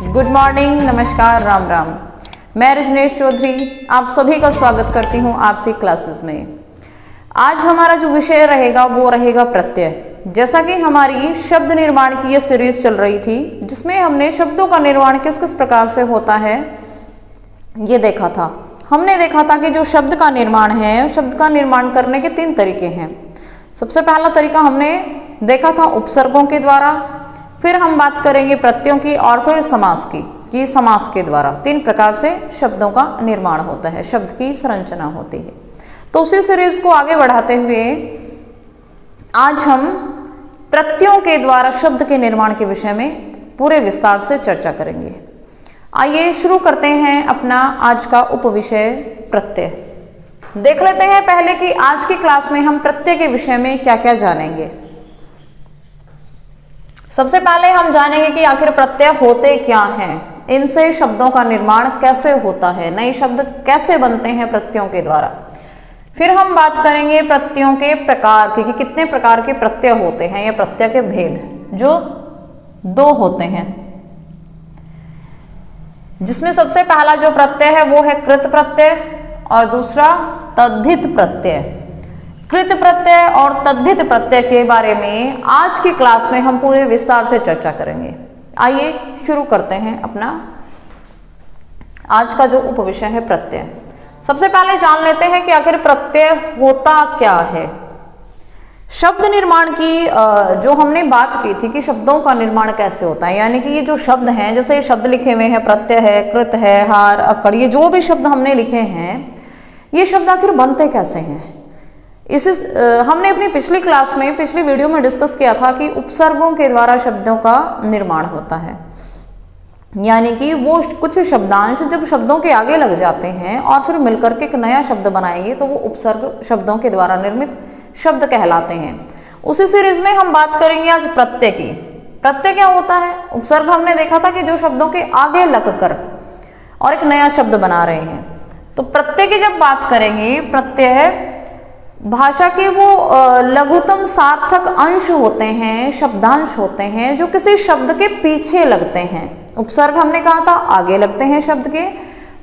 Good morning, नमस्कार, राम राम। मैं रजनीश चौधरी आप सभी का स्वागत करती हूँ आरसी क्लासेस में। आज हमारा जो विषय रहेगा वो रहेगा प्रत्यय। जैसा कि हमारी शब्द निर्माण की ये सीरीज चल रही थी जिसमें हमने शब्दों का निर्माण किस किस प्रकार से होता है ये देखा था। हमने देखा था कि जो शब्द का निर्माण है, शब्द का निर्माण करने के 3 तरीके हैं। सबसे पहला तरीका हमने देखा था उपसर्गों के द्वारा, फिर हम बात करेंगे प्रत्ययों की और फिर समास की कि समास के द्वारा 3 प्रकार से शब्दों का निर्माण होता है, शब्द की संरचना होती है। तो उसी सीरीज को आगे बढ़ाते हुए आज हम प्रत्ययों के द्वारा शब्द के निर्माण के विषय में पूरे विस्तार से चर्चा करेंगे। आइए शुरू करते हैं अपना आज का उपविषय प्रत्यय। देख लेते हैं पहले कि आज की क्लास में हम प्रत्यय के विषय में क्या क्या जानेंगे। सबसे पहले हम जानेंगे कि आखिर प्रत्यय होते क्या हैं, इनसे शब्दों का निर्माण कैसे होता है, नए शब्द कैसे बनते हैं प्रत्ययों के द्वारा। फिर हम बात करेंगे प्रत्ययों के प्रकार की कि कितने प्रकार के प्रत्यय होते हैं या प्रत्यय के भेद, जो 2 होते हैं, जिसमें सबसे पहला जो प्रत्यय है वो है कृत प्रत्यय और दूसरा तद्धित प्रत्यय। कृत प्रत्यय और तद्धित प्रत्यय के बारे में आज की क्लास में हम पूरे विस्तार से चर्चा करेंगे। आइए शुरू करते हैं अपना आज का जो उपविषय है प्रत्यय। सबसे पहले जान लेते हैं कि आखिर प्रत्यय होता क्या है। शब्द निर्माण की जो हमने बात की थी कि शब्दों का निर्माण कैसे होता है, यानी कि ये जो शब्द हैं, जैसे ये शब्द लिखे हुए हैं प्रत्यय है, कृत है, हार, अकड़, ये जो भी शब्द हमने लिखे हैं ये शब्द आखिर बनते कैसे हैं। हमने अपनी पिछली क्लास में, पिछली वीडियो में डिस्कस किया था कि उपसर्गों के द्वारा शब्दों का निर्माण होता है, यानी कि वो कुछ शब्दांश जब शब्दों के आगे लग जाते हैं और फिर मिलकर के एक नया शब्द बनाएंगे तो वो उपसर्ग शब्दों के द्वारा निर्मित शब्द कहलाते हैं। उसी सीरीज में हम बात करेंगे आज प्रत्यय की। प्रत्यय क्या होता है? उपसर्ग हमने देखा था कि जो शब्दों के आगे लगकर और एक नया शब्द बना रहे हैं। तो प्रत्यय की जब बात करेंगे, प्रत्यय भाषा के वो लघुतम सार्थक अंश होते हैं, शब्दांश होते हैं जो किसी शब्द के पीछे लगते हैं। उपसर्ग हमने कहा था आगे लगते हैं शब्द के।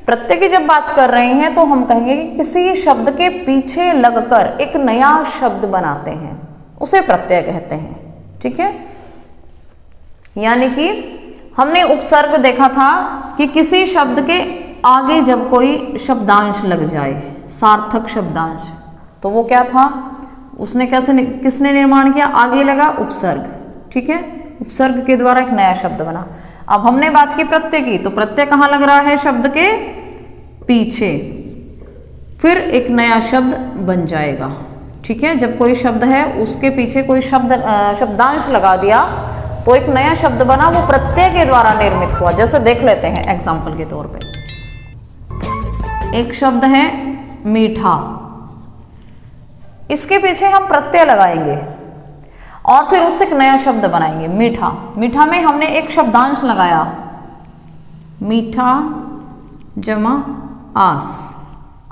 प्रत्यय की जब बात कर रहे हैं तो हम कहेंगे कि किसी शब्द के पीछे लगकर एक नया शब्द बनाते हैं, उसे प्रत्यय कहते हैं। ठीक है, यानी कि हमने उपसर्ग देखा था कि किसी शब्द के आगे जब कोई शब्दांश लग जाए, सार्थक शब्दांश, तो वो क्या था, उसने किसने निर्माण किया, आगे लगा उपसर्ग। ठीक है, उपसर्ग के द्वारा एक नया शब्द बना। अब हमने बात की प्रत्यय की, तो प्रत्यय कहाँ लग रहा है, शब्द के पीछे, फिर एक नया शब्द बन जाएगा। ठीक है, जब कोई शब्द है उसके पीछे कोई शब्दांश लगा दिया तो एक नया शब्द बना, वो प्रत्यय के द्वारा निर्मित हुआ। जैसे देख लेते हैं एग्जाम्पल के तौर पे, एक शब्द है मीठा, इसके पीछे हम प्रत्यय लगाएंगे और फिर उससे एक नया शब्द बनाएंगे मीठा। मीठा में हमने एक शब्दांश लगाया, मीठा जमा आस।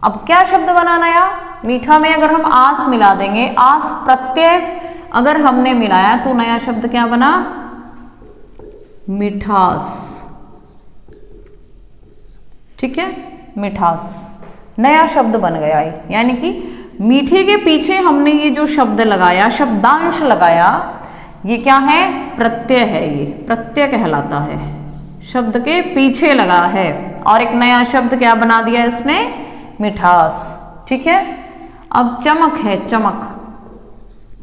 अब क्या शब्द बना नया, मीठा में अगर हम आस मिला देंगे, आस प्रत्यय अगर हमने मिलाया तो नया शब्द क्या बना, मिठास। ठीक है, मिठास नया शब्द बन गया है। यानी कि मीठे के पीछे हमने ये जो शब्द लगाया, शब्दांश लगाया, ये क्या है, प्रत्यय है। ये प्रत्यय कहलाता है, शब्द के पीछे लगा है और एक नया शब्द क्या बना दिया इसने, मिठास। ठीक है, अब चमक है, चमक,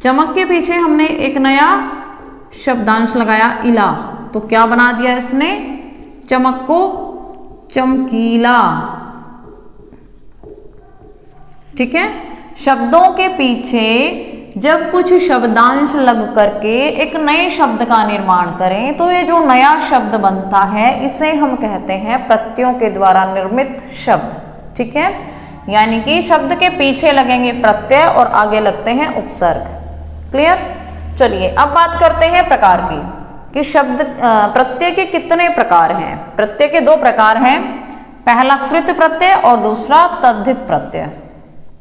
चमक के पीछे हमने एक नया शब्दांश लगाया इला, तो क्या बना दिया इसने, चमक को चमकीला। ठीक है, शब्दों के पीछे जब कुछ शब्दांश लग करके एक नए शब्द का निर्माण करें तो ये जो नया शब्द बनता है इसे हम कहते हैं प्रत्ययों के द्वारा निर्मित शब्द। ठीक है, यानी कि शब्द के पीछे लगेंगे प्रत्यय और आगे लगते हैं उपसर्ग। क्लियर? चलिए अब बात करते हैं प्रकार की कि शब्द प्रत्यय के कितने प्रकार हैं। प्रत्यय के 2 प्रकार हैं, पहला कृत प्रत्यय और दूसरा तद्धित प्रत्यय।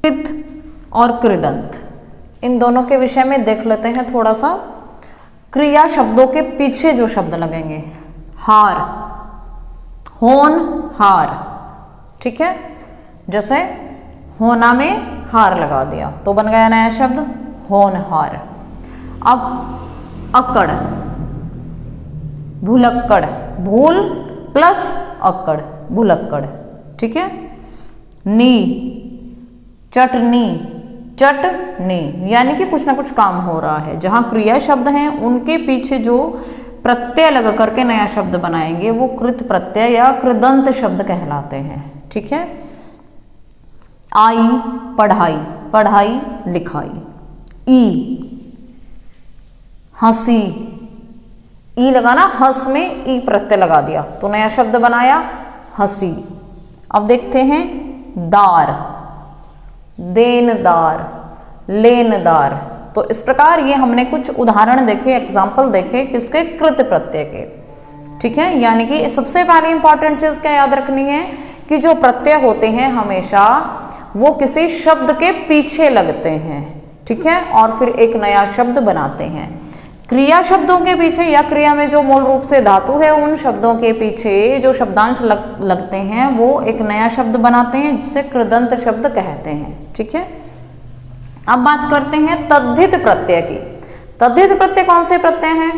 कृत और कृदंत, इन दोनों के विषय में देख लेते हैं थोड़ा सा। क्रिया शब्दों के पीछे जो शब्द लगेंगे, हार, होन हार, ठीक है। जैसे होना में हार लगा दिया तो बन गया नया शब्द होनहार। अब अकड़, भुलक्कड़, भूल प्लस अक्कड़, भुलक्कड़, ठीक है। नी, चटनी, चटनी, यानी कि कुछ ना कुछ काम हो रहा है। जहां क्रिया शब्द हैं उनके पीछे जो प्रत्यय लगा करके नया शब्द बनाएंगे वो कृत प्रत्यय या कृदंत शब्द कहलाते हैं, ठीक है। आई, पढ़ाई, पढ़ाई लिखाई। ई, हंसी, ई लगाना, हंस में ई प्रत्यय लगा दिया तो नया शब्द बनाया हंसी। अब देखते हैं दार, देनदार, लेनदार। तो इस प्रकार ये हमने कुछ उदाहरण देखे, एग्जाम्पल देखे किसके, कृत प्रत्यय के, ठीक है। यानी कि सबसे पहले इंपॉर्टेंट चीज क्या याद रखनी है कि जो प्रत्यय होते हैं हमेशा वो किसी शब्द के पीछे लगते हैं, ठीक है, और फिर एक नया शब्द बनाते हैं। क्रिया शब्दों के पीछे या क्रिया में जो मूल रूप से धातु है उन शब्दों के पीछे जो शब्दांश लगते हैं वो एक नया शब्द बनाते हैं जिसे कृदंत शब्द कहते हैं, ठीक है। अब बात करते हैं तद्धित प्रत्यय की। तद्धित प्रत्यय कौन से प्रत्यय हैं?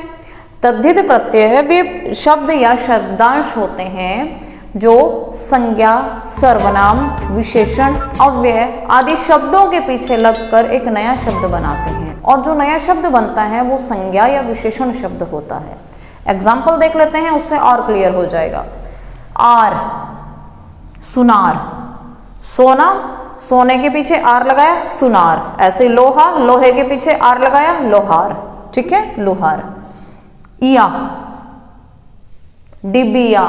तद्धित प्रत्यय वे शब्द या शब्दांश होते हैं जो संज्ञा, सर्वनाम, विशेषण, अव्यय आदि शब्दों के पीछे लगकर एक नया शब्द बनाते हैं, और जो नया शब्द बनता है वो संज्ञा या विशेषण शब्द होता है। एग्जाम्पल देख लेते हैं, उससे और क्लियर हो जाएगा। आर, सुनार, सोना, सोने के पीछे आर लगाया सुनार। ऐसे लोहा, लोहे के पीछे आर लगाया लोहार, ठीक है, लोहार। इया, डिबिया,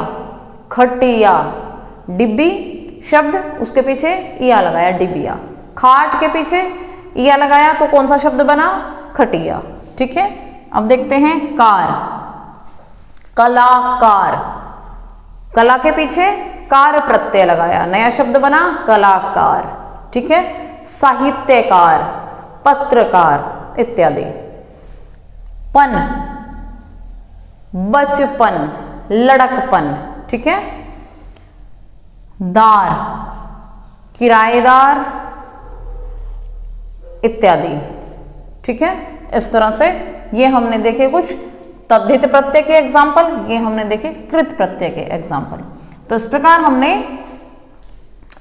खटिया, डिब्बी शब्द उसके पीछे इया लगाया डिबिया। खाट के पीछे इया लगाया तो कौन सा शब्द बना? खटिया, ठीक है। अब देखते हैं कार, कलाकार, कला के पीछे कार प्रत्यय लगाया, नया शब्द बना कलाकार, ठीक है। साहित्यकार, पत्रकार इत्यादि। पन, बचपन, लड़कपन, ठीक है। दार, किराएदार इत्यादि, ठीक है। इस तरह से ये हमने देखे कुछ तद्धित प्रत्यय के एग्जाम्पल, ये हमने देखे कृत प्रत्यय के एग्जाम्पल। तो इस प्रकार हमने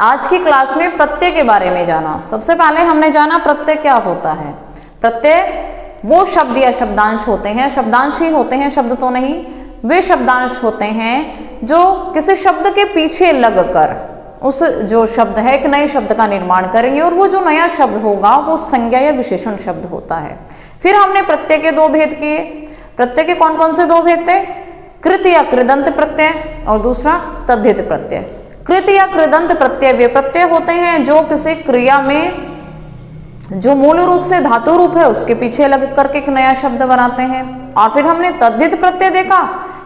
आज की क्लास में प्रत्यय के बारे में जाना। सबसे पहले हमने जाना प्रत्यय क्या होता है। प्रत्यय वो शब्द या शब्दांश होते हैं, शब्दांश ही होते हैं, शब्द तो नहीं, वे शब्दांश होते हैं जो किसी शब्द के पीछे लगकर उस जो शब्द है एक नए शब्द का निर्माण करेंगे, और वो जो नया शब्द होगा वो संज्ञा या विशेषण शब्द होता है। फिर हमने प्रत्यय के दो भेद किए। प्रत्यय के कौन कौन से दो भेद थे? कृत या कृदंत प्रत्यय और दूसरा तद्धित प्रत्यय। कृत या कृदंत प्रत्यय वे प्रत्यय होते हैं जो किसी क्रिया में जो मूल रूप से धातु रूप है उसके पीछे लग करके एक नया शब्द बनाते हैं। और फिर हमने तद्धित प्रत्यय देखा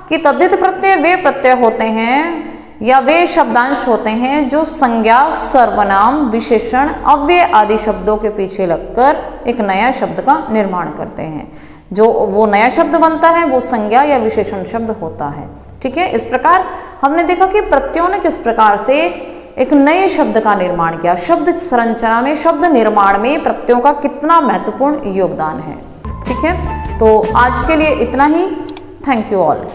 कि तद्धित प्रत्यय वे प्रत्यय होते हैं या वे शब्दांश होते हैं जो संज्ञा, सर्वनाम, विशेषण, अव्यय आदि शब्दों के पीछे लगकर एक नया शब्द का निर्माण करते हैं। जो वो नया शब्द बनता है वो संज्ञा या विशेषण शब्द होता है, ठीक है। इस प्रकार हमने देखा कि प्रत्ययों ने किस प्रकार से एक नए शब्द का निर्माण किया। शब्द संरचना में, शब्द निर्माण में प्रत्ययों का कितना महत्वपूर्ण योगदान है, ठीक है। तो आज के लिए इतना ही। Thank you all.